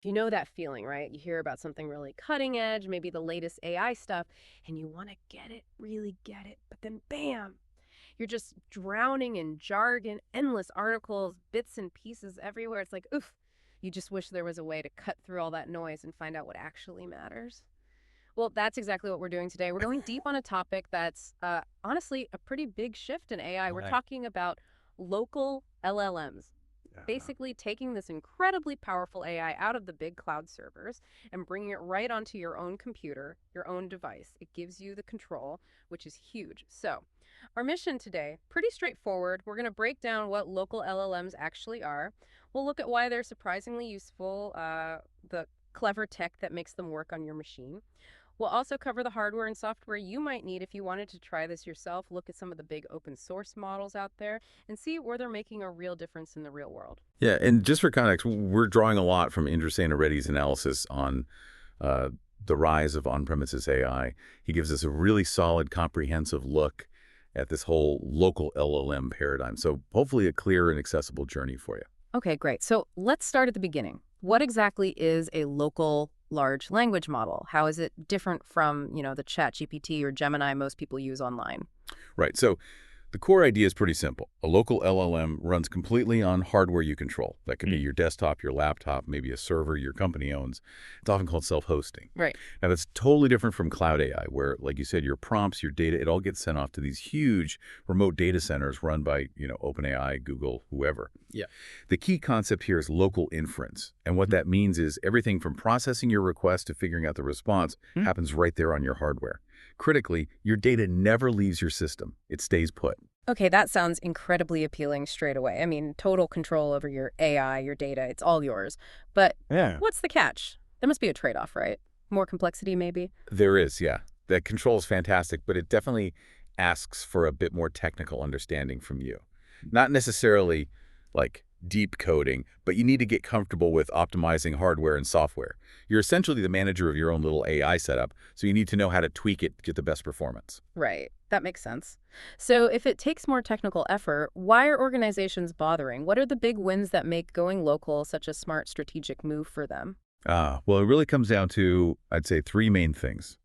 You know that feeling, right? You hear about something really cutting edge, maybe the latest AI stuff, and you want to get it, really get it, but then bam, you're just drowning in jargon, endless articles, bits and pieces everywhere. It's like, oof, you just wish there was a way to cut through all that noise and find out what actually matters. Well, that's exactly what we're doing today. We're going deep on a topic that's honestly a pretty big shift in AI. We're Right. talking about local LLMs, Yeah. basically taking this incredibly powerful AI out of the big cloud servers and bringing it right onto your own computer, your own device. It gives you the control, which is huge. So, our mission today, pretty straightforward. We're going to break down what local LLMs actually are. We'll look at why they're surprisingly useful, the clever tech that makes them work on your machine. We'll also cover the hardware and software you might need if you wanted to try this yourself, look at some of the big open source models out there, and see where they're making a real difference in the real world. Yeah, and just for context, we're drawing a lot from Indrasena Reddy's analysis on uh, the rise of on-premises AI. He gives us a really solid, comprehensive look at this whole local LLM paradigm. So hopefully a clear and accessible journey for you. Okay, great. So let's start at the beginning. What exactly is a local large language model? How is it different from, the Chat GPT or Gemini most people use online? Right. So the core idea is pretty simple. A local LLM runs completely on hardware you control. That could be your desktop, your laptop, maybe a server your company owns. It's often called self-hosting. Right. Now, that's totally different from cloud AI, where, like you said, your prompts, your data, it all gets sent off to these huge remote data centers run by, OpenAI, Google, whoever. Yeah. The key concept here is local inference. And what that means is everything from processing your request to figuring out the response happens right there on your hardware. Critically, your data never leaves your system. It stays put. Okay, that sounds incredibly appealing straight away. I mean, total control over your AI, your data, it's all yours. But Yeah. what's the catch? There must be a trade-off, right? More complexity, maybe? There is, yeah. The control is fantastic, but it definitely asks for a bit more technical understanding from you. Not necessarily like deep coding, but you need to get comfortable with optimizing hardware and software. You're essentially the manager of your own little AI setup, so you need to know how to tweak it to get the best performance. Right. That makes sense. So if it takes more technical effort, why are organizations bothering? What are the big wins that make going local such a smart strategic move for them? Well, it really comes down to, I'd say, three main things: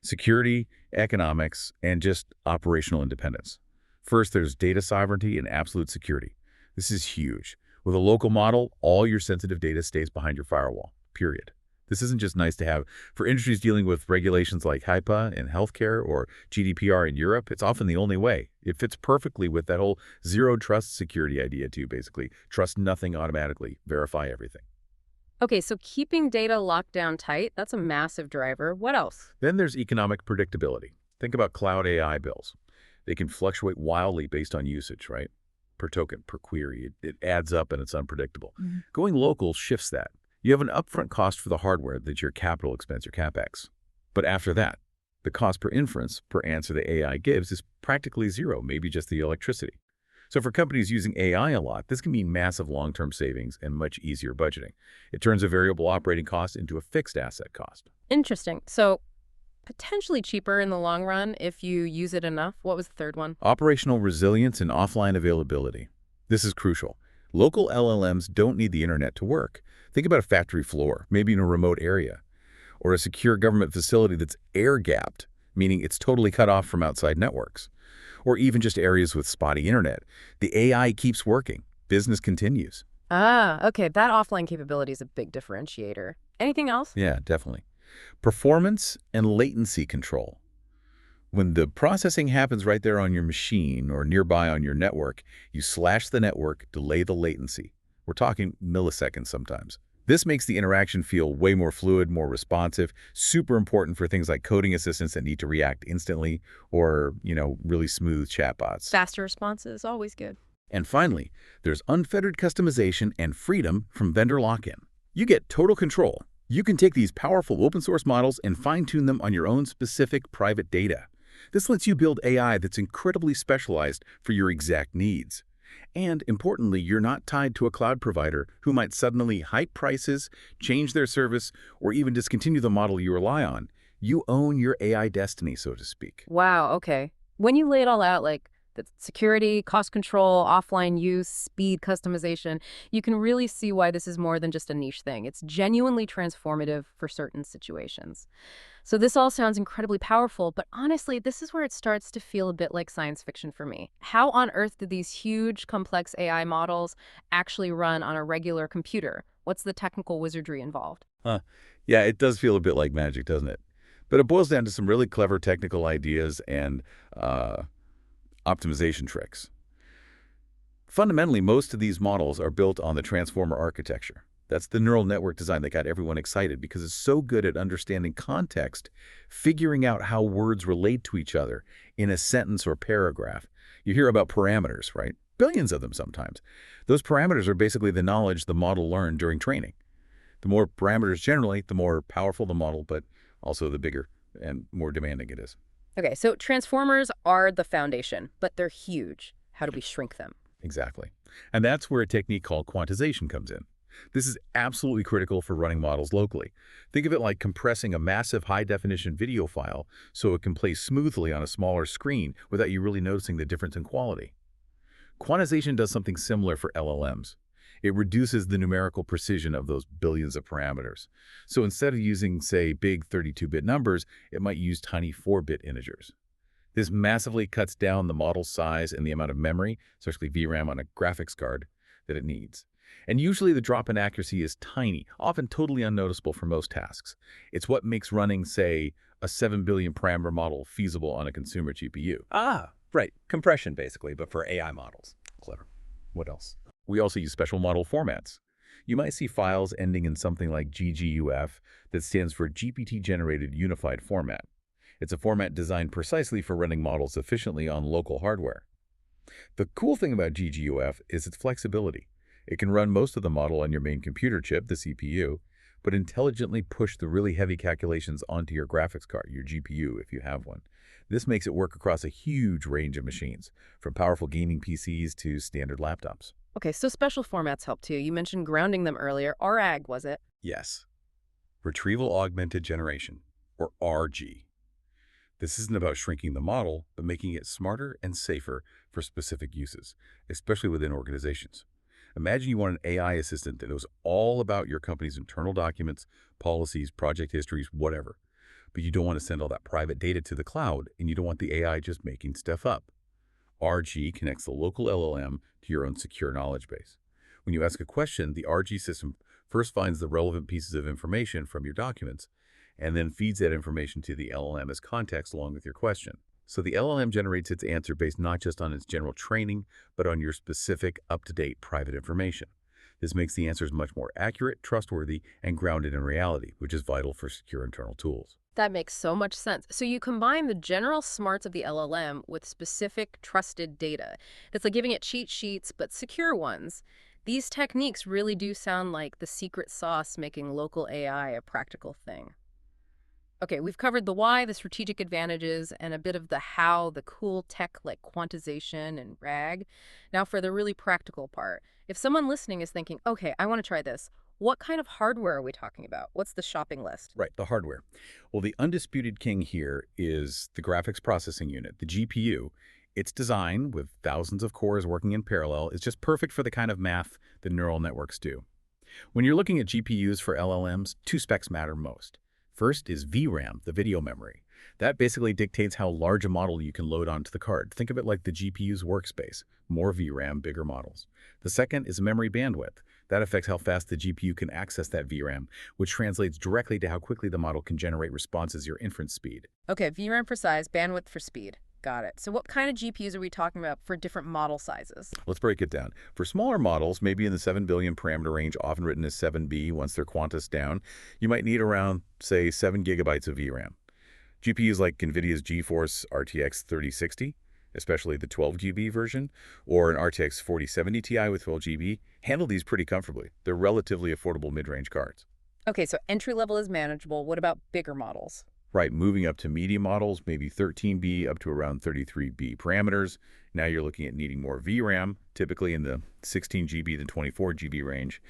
security, economics, and just operational independence. First, there's data sovereignty and absolute security. This is huge. With a local model, all your sensitive data stays behind your firewall, period. This isn't just nice to have. For industries dealing with regulations like HIPAA in healthcare or GDPR in Europe, it's often the only way. It fits perfectly with that whole zero trust security idea too, basically. Trust nothing automatically. Verify everything. Okay, so keeping data locked down tight, that's a massive driver. What else? Then there's economic predictability. Think about cloud AI bills. They can fluctuate wildly based on usage, right? Per token, per query. It adds up and it's unpredictable. Going local shifts that. You have an upfront cost for the hardware that's your capital expense, your CapEx. But after that, the cost per inference, per answer the AI gives, is practically zero, maybe just the electricity. So for companies using AI a lot, this can mean massive long-term savings and much easier budgeting. It turns a variable operating cost into a fixed asset cost. Interesting. So potentially cheaper in the long run if you use it enough. What was the third one? Operational resilience and offline availability. This is crucial. Local LLMs don't need the internet to work. Think about a factory floor, maybe in a remote area, or a secure government facility that's air-gapped, meaning it's totally cut off from outside networks, or even just areas with spotty internet. The AI keeps working. Business continues. Ah, okay. That offline capability is a big differentiator. Anything else? Yeah, definitely. Performance and latency control. When the processing happens right there on your machine or nearby on your network, you slash the network, delay the latency. We're talking milliseconds sometimes. This makes the interaction feel way more fluid, more responsive, super important for things like coding assistants that need to react instantly or, really smooth chatbots. Faster responses, always good. And finally, there's unfettered customization and freedom from vendor lock-in. You get total control. You can take these powerful open source models and fine-tune them on your own specific private data. This lets you build AI that's incredibly specialized for your exact needs. And importantly, you're not tied to a cloud provider who might suddenly hike prices, change their service, or even discontinue the model you rely on. You own your AI destiny, so to speak. Wow, okay. When you lay it all out, like The security, cost control, offline use, speed customization. You can really see why this is more than just a niche thing. It's genuinely transformative for certain situations. So this all sounds incredibly powerful, but honestly, this is where it starts to feel a bit like science fiction for me. How on earth do these huge, complex AI models actually run on a regular computer? What's the technical wizardry involved? Huh. Yeah, it does feel a bit like magic, doesn't it? But it boils down to some really clever technical ideas and uh, optimization tricks. Fundamentally, most of these models are built on the transformer architecture. That's the neural network design that got everyone excited because it's so good at understanding context, figuring out how words relate to each other in a sentence or paragraph. You hear about parameters, right? Billions of them sometimes. Those parameters are basically the knowledge the model learned during training. The more parameters generally, the more powerful the model, but also the bigger and more demanding it is. Okay, so transformers are the foundation, but they're huge. How do we shrink them? Exactly. And that's where a technique called quantization comes in. This is absolutely critical for running models locally. Think of it like compressing a massive high-definition video file so it can play smoothly on a smaller screen without you really noticing the difference in quality. Quantization does something similar for LLMs. It reduces the numerical precision of those billions of parameters. So instead of using, say, big 32-bit numbers, it might use tiny 4-bit integers. This massively cuts down the model size and the amount of memory, especially VRAM on a graphics card, that it needs. And usually the drop in accuracy is tiny, often totally unnoticeable for most tasks. It's what makes running, say, a 7 billion parameter model feasible on a consumer GPU. Ah, right. Compression, basically, but for AI models. Clever. What else? We also use special model formats. You might see files ending in something like GGUF that stands for GPT-generated unified format. It's a format designed precisely for running models efficiently on local hardware. The cool thing about GGUF is its flexibility. It can run most of the model on your main computer chip, the CPU, but intelligently push the really heavy calculations onto your graphics card, your GPU, if you have one. This makes it work across a huge range of machines, from powerful gaming PCs to standard laptops. Okay, so special formats help too. You mentioned grounding them earlier. RAG, was it? Yes. Retrieval Augmented Generation, or RG. This isn't about shrinking the model, but making it smarter and safer for specific uses, especially within organizations. Imagine you want an AI assistant that knows all about your company's internal documents, policies, project histories, whatever. But you don't want to send all that private data to the cloud, and you don't want the AI just making stuff up. RG connects the local LLM to your own secure knowledge base. When you ask a question, the RG system first finds the relevant pieces of information from your documents, and then feeds that information to the LLM as context along with your question. So the LLM generates its answer based not just on its general training, but on your specific, up-to-date private information. This makes the answers much more accurate, trustworthy, and grounded in reality, which is vital for secure internal tools. That makes so much sense. So you combine the general smarts of the LLM with specific trusted data. It's like giving it cheat sheets, but secure ones. These techniques really do sound like the secret sauce making local AI a practical thing. Okay, we've covered the why, the strategic advantages, and a bit of the how, the cool tech like quantization and RAG. Now for the really practical part. If someone listening is thinking, okay, I want to try this, what kind of hardware are we talking about? What's the shopping list? Right, the hardware. Well, the undisputed king here is the graphics processing unit, the GPU. Its design, with thousands of cores working in parallel, is just perfect for the kind of math that neural networks do. When you're looking at GPUs for LLMs, two specs matter most. First is VRAM, the video memory. That basically dictates how large a model you can load onto the card. Think of it like the GPU's workspace. More VRAM, bigger models. The second is memory bandwidth. That affects how fast the GPU can access that VRAM, which translates directly to how quickly the model can generate responses, your inference speed. Okay, VRAM for size, bandwidth for speed. Got it. So what kind of GPUs are we talking about for different model sizes? Let's break it down. For smaller models, maybe in the 7 billion parameter range, often written as 7B once they're quantized down, you might need around, say, 7 gigabytes of VRAM. GPUs like NVIDIA's GeForce RTX 3060, especially the 12 GB version, or an RTX 4070 Ti with 12 GB, handle these pretty comfortably. They're relatively affordable mid-range cards. Okay, so entry level is manageable. What about bigger models? Right, moving up to medium models, maybe 13B up to around 33B parameters. Now you're looking at needing more VRAM, typically in the 16GB to 24GB range.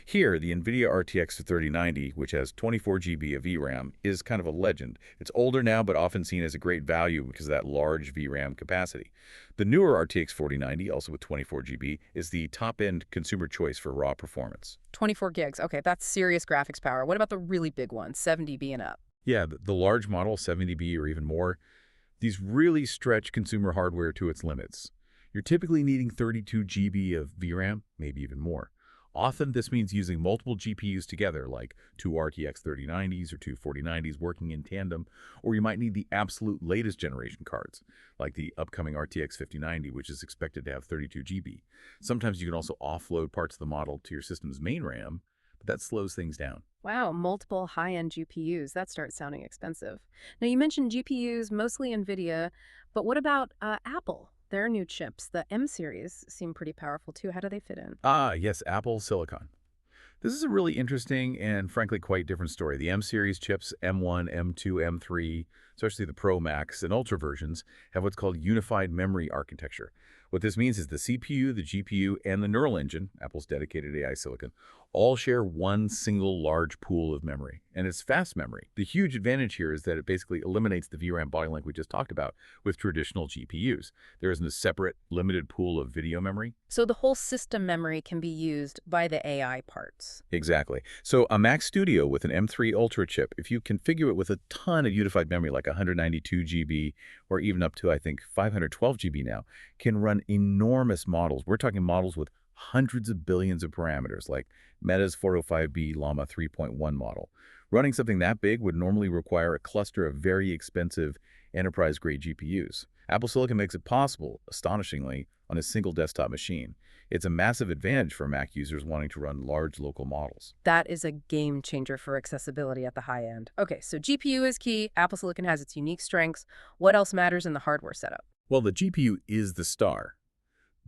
Here, the NVIDIA RTX 3090, which has 24GB of VRAM, is kind of a legend. It's older now, but often seen as a great value because of that large VRAM capacity. The newer RTX 4090, also with 24GB, is the top-end consumer choice for raw performance. 24 gigs. Okay, that's serious graphics power. What about the really big ones, 70B and up? Yeah, the large model, 70B or even more, these really stretch consumer hardware to its limits. You're typically needing 32GB of VRAM, maybe even more. Often this means using multiple GPUs together, like two RTX 3090s or two 4090s working in tandem, or you might need the absolute latest generation cards, like the upcoming RTX 5090, which is expected to have 32GB. Sometimes you can also offload parts of the model to your system's main RAM, but that slows things down. Wow, multiple high-end GPUs. That starts sounding expensive. Now, you mentioned GPUs, mostly NVIDIA, but what about Apple? Their new chips, the M series, seem pretty powerful too. How do they fit in? Ah, yes, Apple Silicon. This is a really interesting and frankly quite different story. The M series chips, M1, M2, M3, especially the Pro Max and Ultra versions, have what's called unified memory architecture. What this means is the CPU, the GPU, and the neural engine, Apple's dedicated AI silicon, all share one single large pool of memory, and it's fast memory. The huge advantage here is that it basically eliminates the VRAM bottleneck we just talked about with traditional GPUs. There isn't a separate, limited pool of video memory. So the whole system memory can be used by the AI parts. Exactly. So a Mac Studio with an M3 Ultra chip, if you configure it with a ton of unified memory, like 192GB or even up to, I think, 512GB now, can run enormous models. We're talking models with hundreds of billions of parameters, like Meta's 405B Llama 3.1 model. Running something that big would normally require a cluster of very expensive enterprise-grade GPUs. Apple Silicon makes it possible, astonishingly, on a single desktop machine. It's a massive advantage for Mac users wanting to run large local models. That is a game changer for accessibility at the high end. Okay, so GPU is key. Apple Silicon has its unique strengths. What else matters in the hardware setup? Well, the GPU is the star,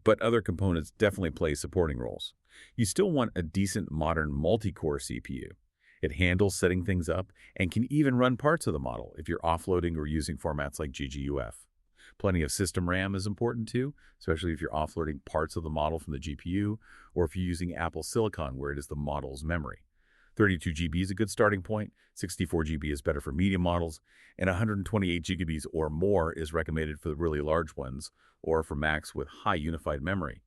but other components definitely play supporting roles. You still want a decent modern multi-core CPU. It handles setting things up and can even run parts of the model if you're offloading or using formats like GGUF. Plenty of system RAM is important too, especially if you're offloading parts of the model from the GPU or if you're using Apple Silicon where it is the model's memory. 32GB is a good starting point, 64GB is better for medium models, and 128GB or more is recommended for the really large ones or for Macs with high unified memory.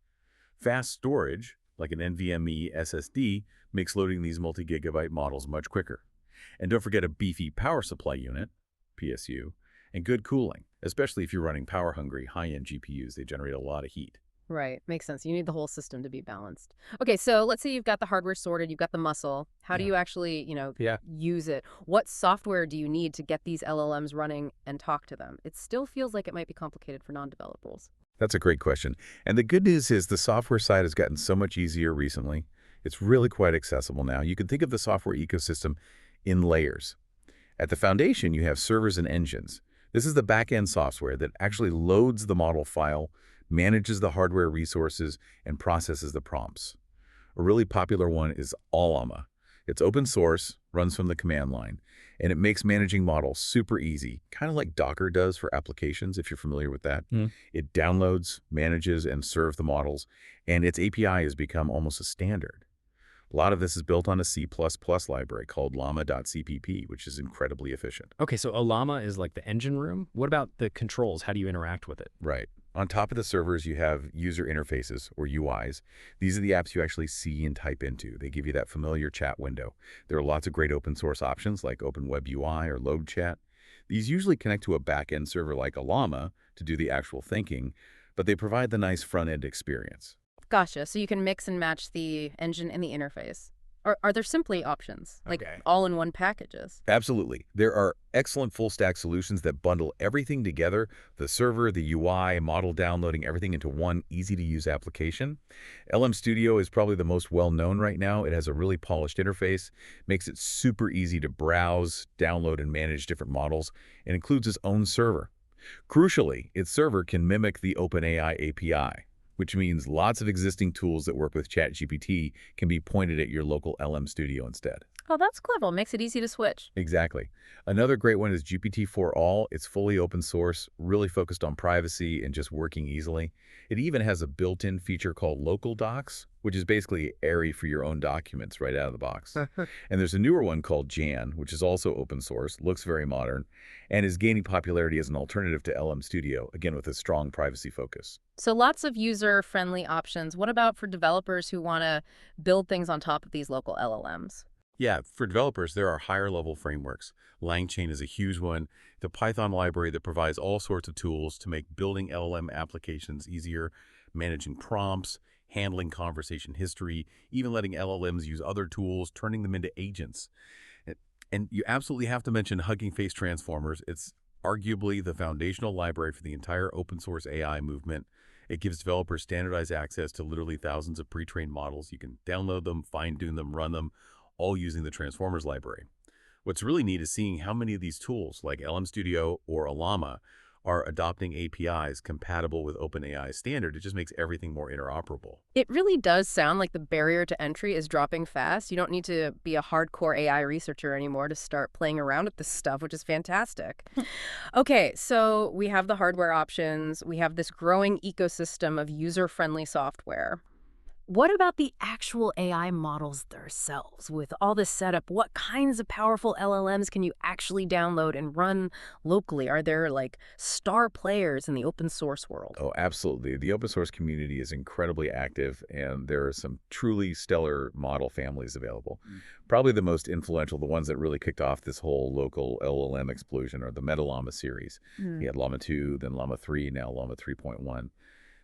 Fast storage, like an NVMe SSD, makes loading these multi-gigabyte models much quicker. And don't forget a beefy power supply unit, PSU, and good cooling, especially if you're running power-hungry, high-end GPUs. They generate a lot of heat. Right, makes sense. You need the whole system to be balanced. Okay, so let's say you've got the hardware sorted, you've got the muscle. How do you actually, use it? What software do you need to get these LLMs running and talk to them? It still feels like it might be complicated for non-developers. That's a great question. And the good news is the software side has gotten so much easier recently. It's really quite accessible now. You can think of the software ecosystem in layers. At the foundation, you have servers and engines. This is the back-end software that actually loads the model file, manages the hardware resources, and processes the prompts. A really popular one is Llama. It's open source, runs from the command line, and it makes managing models super easy, kind of like Docker does for applications, if you're familiar with that. It downloads, manages, and serves the models, and its API has become almost a standard. A lot of this is built on a C++ library called llama.cpp, which is incredibly efficient. Okay, so a llama is like the engine room. What about the controls? How do you interact with it? Right. On top of the servers, you have user interfaces, or UIs. These are the apps you actually see and type into. They give you that familiar chat window. There are lots of great open source options like OpenWebUI or LoadChat. These usually connect to a back-end server like a Llama to do the actual thinking, but they provide the nice front-end experience. Gotcha. So you can mix and match the engine and the interface. Or are there simply options, like Okay. all-in-one packages? Absolutely. There are excellent full-stack solutions that bundle everything together, the server, the UI, model downloading, everything into one easy-to-use application. LM Studio is probably the most well-known right now. It has a really polished interface, makes it super easy to browse, download, and manage different models, and includes its own server. Crucially, its server can mimic the OpenAI API, which means lots of existing tools that work with ChatGPT can be pointed at your local LM Studio instead. Oh, that's clever. Makes it easy to switch. Exactly. Another great one is GPT-4 All. It's fully open source, really focused on privacy and just working easily. It even has a built-in feature called Local Docs, which is basically airy for your own documents right out of the box. And there's a newer one called Jan, which is also open source, looks very modern, and is gaining popularity as an alternative to LM Studio, again with a strong privacy focus. So lots of user-friendly options. What about for developers who want to build things on top of these local LLMs? Yeah, for developers, there are higher-level frameworks. LangChain is a huge one. The Python library that provides all sorts of tools to make building LLM applications easier, managing prompts, handling conversation history, even letting LLMs use other tools, turning them into agents. And and you absolutely have to mention Hugging Face Transformers. It's arguably the foundational library for the entire open-source AI movement. It gives developers standardized access to literally thousands of pre-trained models. You can download them, fine-tune them, run them, all using the Transformers library. What's really neat is seeing how many of these tools, like LM Studio or Llama, are adopting APIs compatible with OpenAI's standard. It just makes everything more interoperable. It really does sound like the barrier to entry is dropping fast. You don't need to be a hardcore AI researcher anymore to start playing around with this stuff, which is fantastic. Okay, so we have the hardware options. We have this growing ecosystem of user-friendly software. What about the actual AI models themselves? With all this setup, what kinds of powerful LLMs can you actually download and run locally? Are there like star players in the open source world? Oh, absolutely. The open source community is incredibly active, and there are some truly stellar model families available. Probably the most influential, the ones that really kicked off this whole local LLM explosion, are the MetaLlama series. You had Llama 2, then Llama 3, now Llama 3.1.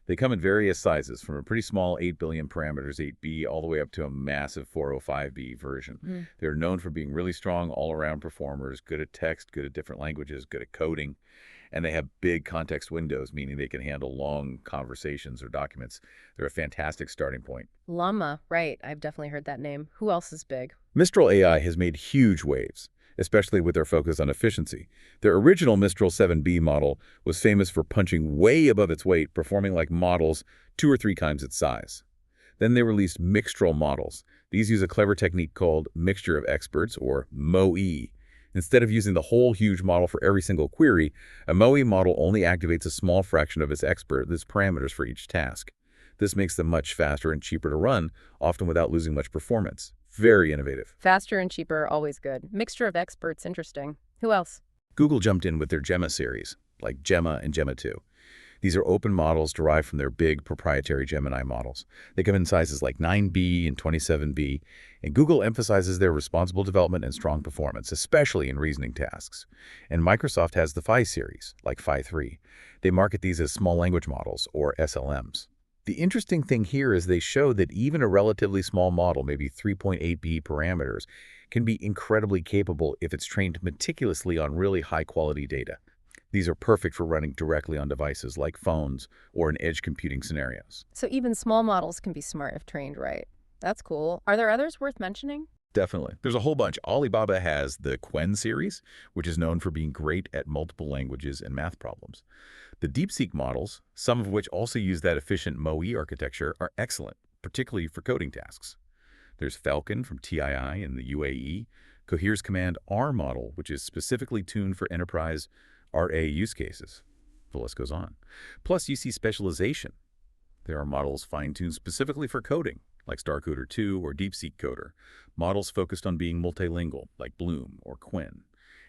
They come in various sizes, from a pretty small 8 billion parameters 8B all the way up to a massive 405B version. They're known for being really strong all-around performers, good at text, good at different languages, good at coding, and they have big context windows, meaning they can handle long conversations or documents. They're a fantastic starting point. Llama, right. I've definitely heard that name. Who else is big? Mistral AI has made huge waves, especially with their focus on efficiency. Their original Mistral 7B model was famous for punching way above its weight, performing like models 2 or 3 times its size. Then they released Mixtral models. These use a clever technique called Mixture of Experts, or MoE. Instead of using the whole huge model for every single query, a MoE model only activates a small fraction of its parameters for each task. This makes them much faster and cheaper to run, often without losing much performance. Very innovative. Faster and cheaper, always good. Mixture of experts, interesting. Who else? Google jumped in with their Gemma series, like Gemma and Gemma 2. These are open models derived from their big proprietary Gemini models. They come in sizes like 9B and 27B, and Google emphasizes their responsible development and strong performance, especially in reasoning tasks. And Microsoft has the Phi series, like Phi 3. They market these as small language models, or SLMs. The interesting thing here is they show that even a relatively small model, maybe 3.8B parameters, can be incredibly capable if it's trained meticulously on really high-quality data. These are perfect for running directly on devices like phones or in edge computing scenarios. So even small models can be smart if trained right. That's cool. Are there others worth mentioning? Definitely. There's a whole bunch. Alibaba has the Qwen series, which is known for being great at multiple languages and math problems. The DeepSeek models, some of which also use that efficient MoE architecture, are excellent, particularly for coding tasks. There's Falcon from TII in the UAE, Cohere's Command R model, which is specifically tuned for enterprise RA use cases. The list goes on. Plus, you see specialization. There are models fine-tuned specifically for coding, like StarCoder 2 or DeepSeek Coder, models focused on being multilingual, like Bloom or Qwen,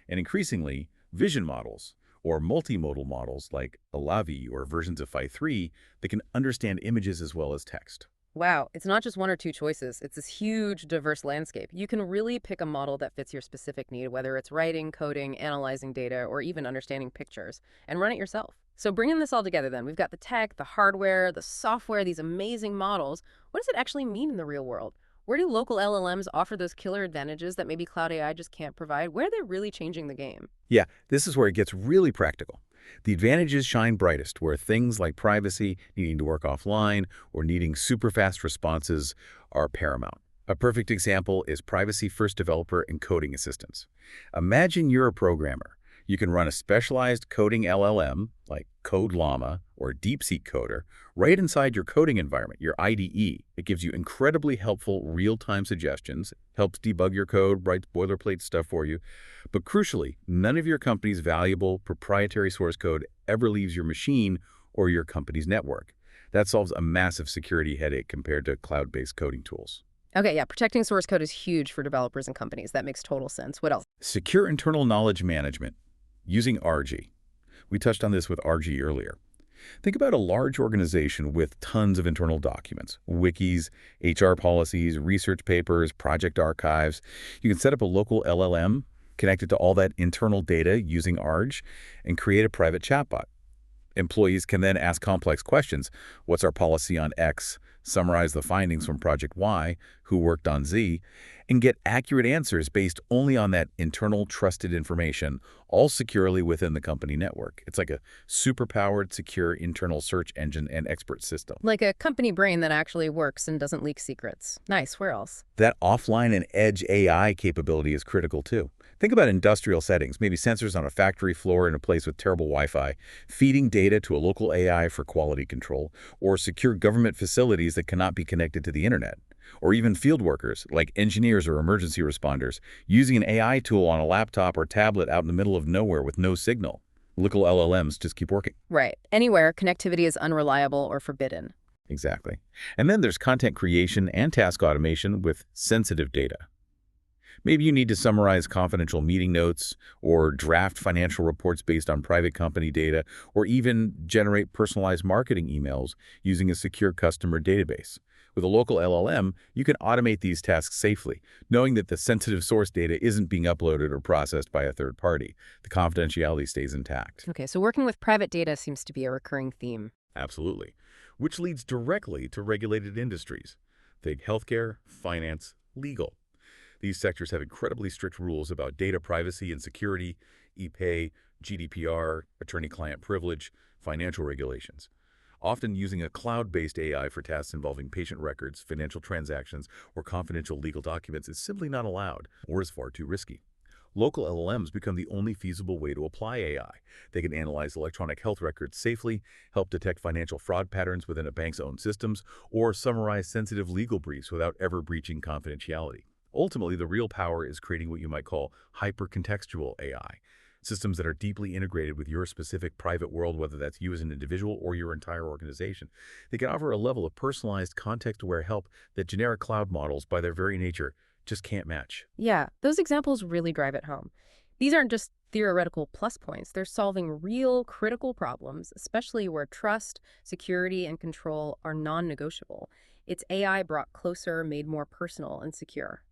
and increasingly, vision models, or multimodal models like Alavi or versions of Phi 3 that can understand images as well as text. Wow, it's not just one or two choices. It's this huge, diverse landscape. You can really pick a model that fits your specific need, whether it's writing, coding, analyzing data, or even understanding pictures, and run it yourself. So bringing this all together then, we've got the tech, the hardware, the software, these amazing models. What does it actually mean in the real world? Where do local LLMs offer those killer advantages that maybe cloud AI just can't provide? Where are they really changing the game? Yeah, this is where it gets really practical. The advantages shine brightest where things like privacy, needing to work offline, or needing super fast responses are paramount. A perfect example is privacy-first developer and coding assistance. Imagine you're a programmer. You can run a specialized coding LLM like Code Llama or DeepSeek Coder right inside your coding environment, your IDE. It gives you incredibly helpful real-time suggestions, helps debug your code, writes boilerplate stuff for you. But crucially, none of your company's valuable proprietary source code ever leaves your machine or your company's network. That solves a massive security headache compared to cloud-based coding tools. Okay, yeah, protecting source code is huge for developers and companies. That makes total sense. What else? Secure internal knowledge management using RG. We touched on this with RG earlier. Think about a large organization with tons of internal documents, wikis, HR policies, research papers, project archives. You can set up a local LLM, connect it to all that internal data using RG, and create a private chatbot. Employees can then ask complex questions. What's our policy on X? Summarize the findings from Project Y, who worked on Z, and get accurate answers based only on that internal trusted information, all securely within the company network. It's like a superpowered, secure internal search engine and expert system. Like a company brain that actually works and doesn't leak secrets. Nice. Where else? That offline and edge AI capability is critical too. Think about industrial settings, maybe sensors on a factory floor in a place with terrible Wi-Fi, feeding data to a local AI for quality control, or secure government facilities that cannot be connected to the internet. Or even field workers, like engineers or emergency responders, using an AI tool on a laptop or tablet out in the middle of nowhere with no signal. Local LLMs just keep working. Right. Anywhere, connectivity is unreliable or forbidden. Exactly. And then there's content creation and task automation with sensitive data. Maybe you need to summarize confidential meeting notes or draft financial reports based on private company data, or even generate personalized marketing emails using a secure customer database. With a local LLM, you can automate these tasks safely, knowing that the sensitive source data isn't being uploaded or processed by a third party. The confidentiality stays intact. Okay, so working with private data seems to be a recurring theme. Absolutely. Which leads directly to regulated industries. Think healthcare, finance, legal. These sectors have incredibly strict rules about data privacy and security, e-pay, GDPR, attorney-client privilege, financial regulations. Often using a cloud-based AI for tasks involving patient records, financial transactions, or confidential legal documents is simply not allowed or is far too risky. Local LLMs become the only feasible way to apply AI. They can analyze electronic health records safely, help detect financial fraud patterns within a bank's own systems, or summarize sensitive legal briefs without ever breaching confidentiality. Ultimately, the real power is creating what you might call hyper-contextual AI, systems that are deeply integrated with your specific private world, whether that's you as an individual or your entire organization. They can offer a level of personalized, context-aware help that generic cloud models, by their very nature, just can't match. Yeah, those examples really drive it home. These aren't just theoretical plus points. They're solving real, critical problems, especially where trust, security, and control are non-negotiable. It's AI brought closer, made more personal and secure.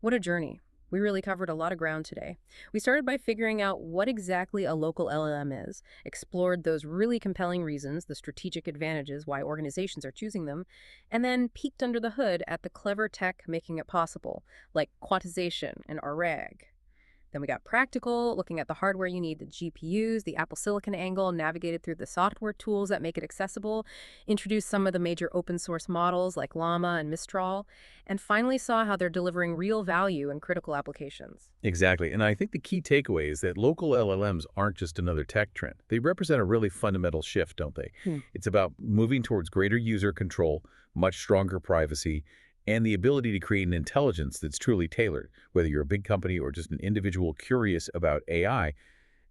What a journey. We really covered a lot of ground today. We started by figuring out what exactly a local LLM is, explored those really compelling reasons, the strategic advantages why organizations are choosing them, and then peeked under the hood at the clever tech making it possible, like quantization and RAG. Then we got practical, looking at the hardware you need, the GPUs, the Apple Silicon angle, navigated through the software tools that make it accessible, introduced some of the major open source models like Llama and Mistral, and finally saw how they're delivering real value in critical applications. Exactly. And I think the key takeaway is that local LLMs aren't just another tech trend. They represent a really fundamental shift, don't they? It's about moving towards greater user control, much stronger privacy, and the ability to create an intelligence that's truly tailored. Whether you're a big company or just an individual curious about AI,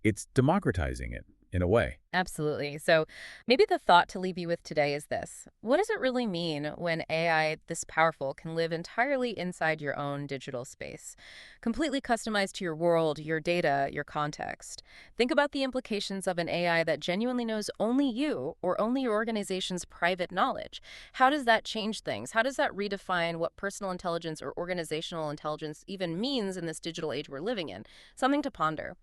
it's democratizing it in a way. Absolutely. So maybe the thought to leave you with today is this. What does it really mean when AI this powerful can live entirely inside your own digital space, completely customized to your world, your data, your context? Think about the implications of an AI that genuinely knows only you or only your organization's private knowledge. How does that change things? How does that redefine what personal intelligence or organizational intelligence even means in this digital age we're living in? Something to ponder.